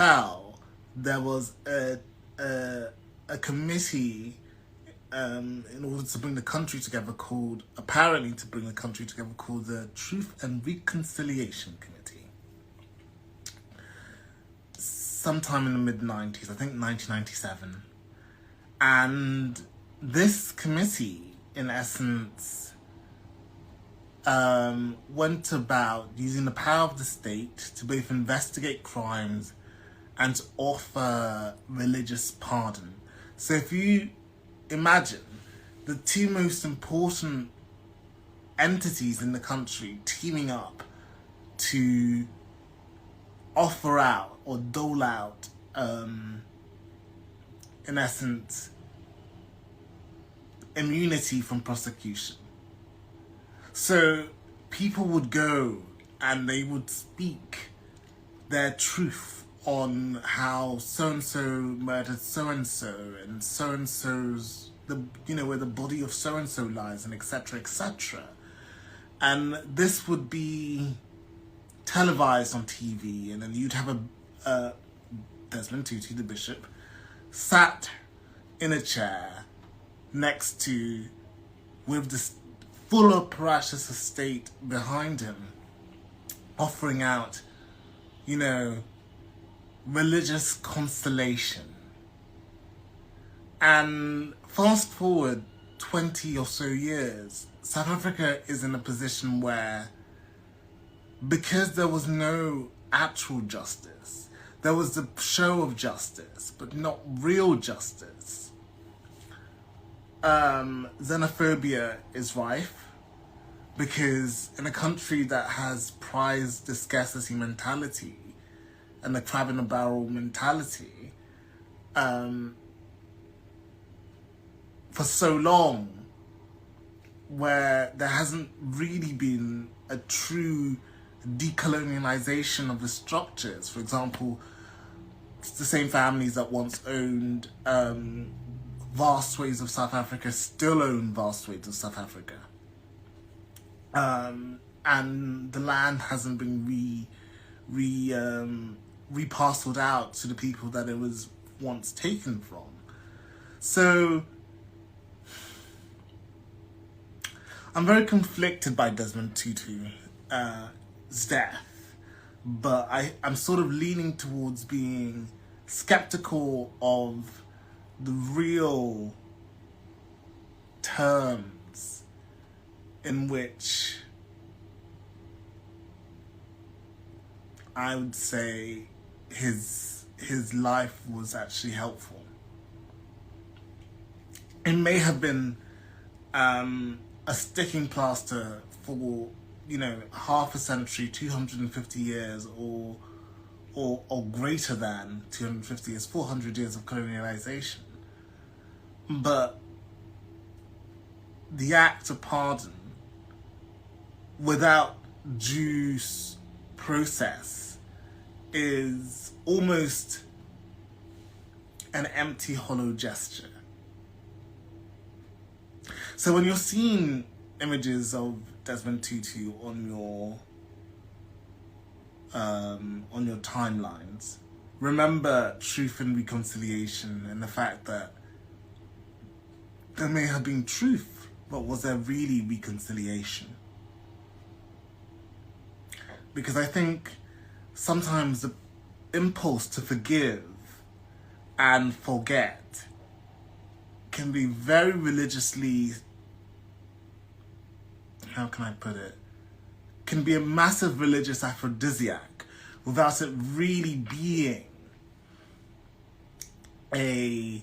fell, there was a committee in order to bring the country together called the Truth and Reconciliation Committee. Sometime in the mid-90s, I think 1997. And this committee, in essence, went about using the power of the state to both investigate crimes and to offer religious pardon. So if you imagine the two most important entities in the country teaming up to offer out or dole out, in essence, immunity from prosecution. So people would go and they would speak their truth on how so-and-so murdered so-and-so and so-and-so's, where the body of so-and-so lies, and etc., etc. And this would be televised on TV, and then you'd have a Desmond Tutu, the bishop, sat in a chair next to, with this full apparatus of state behind him, offering out, religious consolation. And fast forward 20 or so years, South Africa is in a position where, because there was no actual justice, there was the show of justice, but not real justice. Xenophobia is rife, because in a country that has prized the scarcity mentality and the crab in a barrel mentality for so long, where there hasn't really been a true decolonialization of the structures. For example, it's the same families that once owned vast swathes of South Africa still own vast swathes of South Africa. And the land hasn't been reparceled out to the people that it was once taken from. So I'm very conflicted by Desmond Tutu's death, but I'm sort of leaning towards being skeptical of the real terms in which I would say his life was actually helpful. It may have been a sticking plaster for half a century, 250 years, or greater than 250 years, 400 years of colonialization. But the act of pardon without due process is almost an empty, hollow gesture. So when you're seeing images of Desmond Tutu on your timelines, remember truth and reconciliation, and the fact that there may have been truth, but was there really reconciliation? Because I think sometimes the impulse to forgive and forget can be very religiously, how can I put it? Can be a massive religious aphrodisiac without it really being a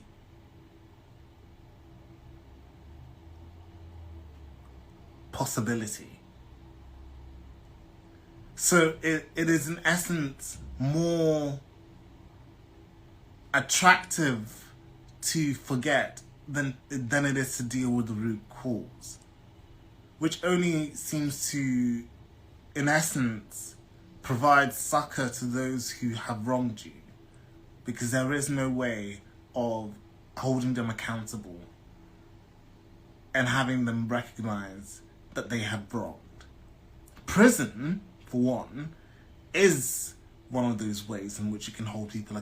possibility. So it is in essence more attractive to forget than it is to deal with the root cause, which only seems to, in essence, provide succor to those who have wronged you, because there is no way of holding them accountable and having them recognize that they have wronged. Prison, for one, is one of those ways in which you can hold people